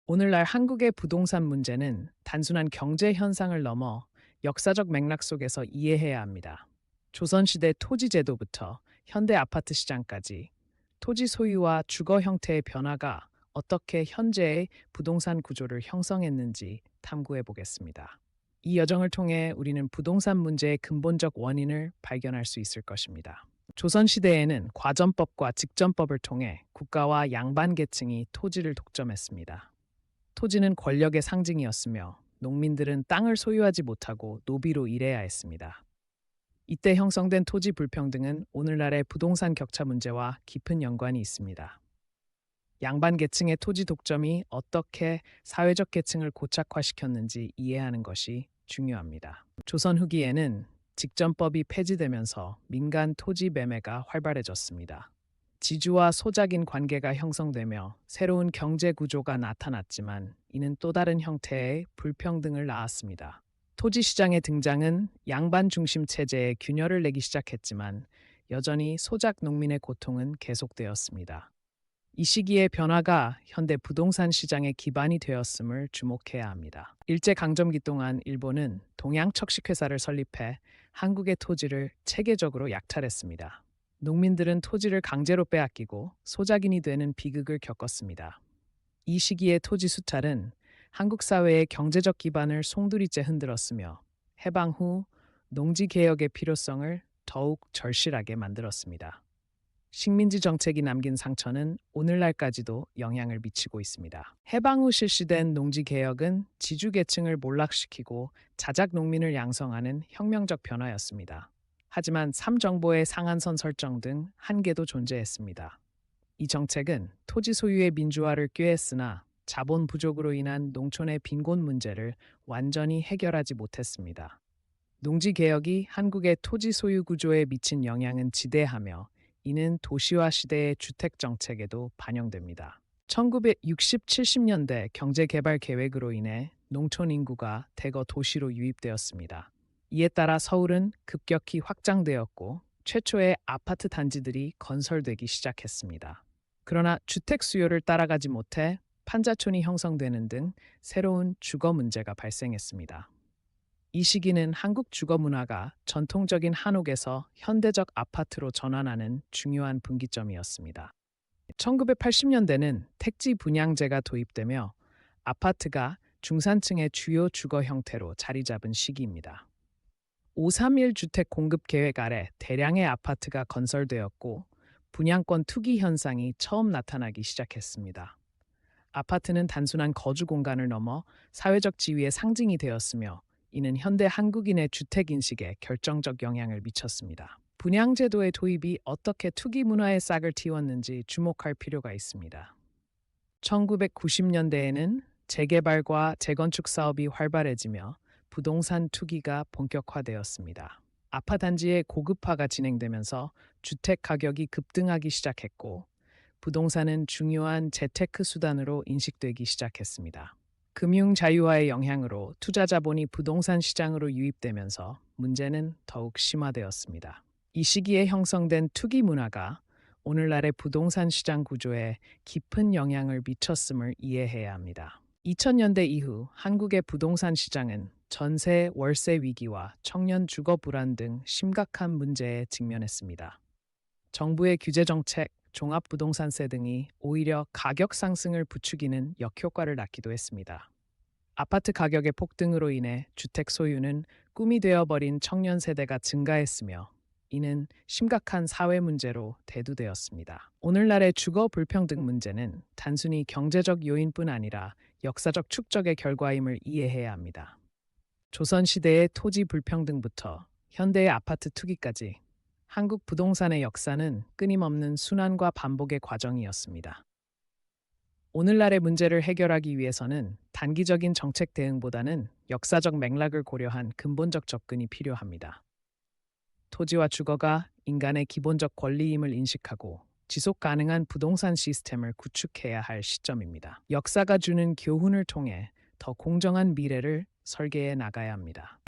오늘날 한국의 부동산 문제는 단순한 경제 현상을 넘어 역사적 맥락 속에서 이해해야 합니다. 조선시대 토지 제도부터 현대 아파트 시장까지 토지 소유와 주거 형태의 변화가 어떻게 현재의 부동산 구조를 형성했는지 탐구해 보겠습니다. 이 여정을 통해 우리는 부동산 문제의 근본적 원인을 발견할 수 있을 것입니다. 조선시대에는 과전법과 직전법을 통해 국가와 양반 계층이 토지를 독점했습니다. 토지는 권력의 상징이었으며 농민들은 땅을 소유하지 못하고 노비로 일해야 했습니다. 이때 형성된 토지 불평등은 오늘날의 부동산 격차 문제와 깊은 연관이 있습니다. 양반 계층의 토지 독점이 어떻게 사회적 계층을 고착화시켰는지 이해하는 것이 중요합니다. 조선 후기에는 직전법이 폐지되면서 민간 토지 매매가 활발해졌습니다. 지주와 소작인 관계가 형성되며 새로운 경제 구조가 나타났지만 이는 또 다른 형태의 불평등을 낳았습니다. 토지 시장의 등장은 양반 중심 체제에 균열을 내기 시작했지만 여전히 소작 농민의 고통은 계속되었습니다. 이 시기의 변화가 현대 부동산 시장의 기반이 되었음을 주목해야 합니다. 일제강점기 동안 일본은 동양척식회사를 설립해 한국의 토지를 체계적으로 약탈했습니다. 농민들은 토지를 강제로 빼앗기고 소작인이 되는 비극을 겪었습니다. 이 시기의 토지 수탈은 한국 사회의 경제적 기반을 송두리째 흔들었으며 해방 후 농지 개혁의 필요성을 더욱 절실하게 만들었습니다. 식민지 정책이 남긴 상처는 오늘날까지도 영향을 미치고 있습니다. 해방 후 실시된 농지 개혁은 지주 계층을 몰락시키고 자작 농민을 양성하는 혁명적 변화였습니다. 하지만 삼정보의 상한선 설정 등 한계도 존재했습니다. 이 정책은 토지 소유의 민주화를 꾀했으나 자본 부족으로 인한 농촌의 빈곤 문제를 완전히 해결하지 못했습니다. 농지 개혁이 한국의 토지 소유 구조에 미친 영향은 지대하며 이는 도시화 시대의 주택 정책에도 반영됩니다. 1960, 70년대 경제 개발 계획으로 인해 농촌 인구가 대거 도시로 유입되었습니다. 이에 따라 서울은 급격히 확장되었고 최초의 아파트 단지들이 건설되기 시작했습니다. 그러나 주택 수요를 따라가지 못해 판자촌이 형성되는 등 새로운 주거 문제가 발생했습니다. 이 시기는 한국 주거 문화가 전통적인 한옥에서 현대적 아파트로 전환하는 중요한 분기점이었습니다. 1980년대는 택지 분양제가 도입되며 아파트가 중산층의 주요 주거 형태로 자리 잡은 시기입니다. 531 주택 공급 계획 아래 대량의 아파트가 건설되었고 분양권 투기 현상이 처음 나타나기 시작했습니다. 아파트는 단순한 거주 공간을 넘어 사회적 지위의 상징이 되었으며 이는 현대 한국인의 주택 인식에 결정적 영향을 미쳤습니다. 분양제도의 도입이 어떻게 투기 문화의 싹을 틔웠는지 주목할 필요가 있습니다. 1990년대에는 재개발과 재건축 사업이 활발해지며 부동산 투기가 본격화되었습니다. 아파트 단지의 고급화가 진행되면서 주택 가격이 급등하기 시작했고 부동산은 중요한 재테크 수단으로 인식되기 시작했습니다. 금융 자유화의 영향으로 투자 자본이 부동산 시장으로 유입되면서 문제는 더욱 심화되었습니다. 이 시기에 형성된 투기 문화가 오늘날의 부동산 시장 구조에 깊은 영향을 미쳤음을 이해해야 합니다. 2000년대 이후 한국의 부동산 시장은 전세, 월세 위기와 청년 주거 불안 등 심각한 문제에 직면했습니다. 정부의 규제 정책, 종합부동산세 등이 오히려 가격 상승을 부추기는 역효과를 낳기도 했습니다. 아파트 가격의 폭등으로 인해 주택 소유는 꿈이 되어버린 청년 세대가 증가했으며 이는 심각한 사회 문제로 대두되었습니다. 오늘날의 주거 불평등 문제는 단순히 경제적 요인뿐 아니라 역사적 축적의 결과임을 이해해야 합니다. 조선시대의 토지 불평등부터 현대의 아파트 투기까지 한국 부동산의 역사는 끊임없는 순환과 반복의 과정이었습니다. 오늘날의 문제를 해결하기 위해서는 단기적인 정책 대응보다는 역사적 맥락을 고려한 근본적 접근이 필요합니다. 토지와 주거가 인간의 기본적 권리임을 인식하고 지속 가능한 부동산 시스템을 구축해야 할 시점입니다. 역사가 주는 교훈을 통해 더 공정한 미래를 설계해 나가야 합니다.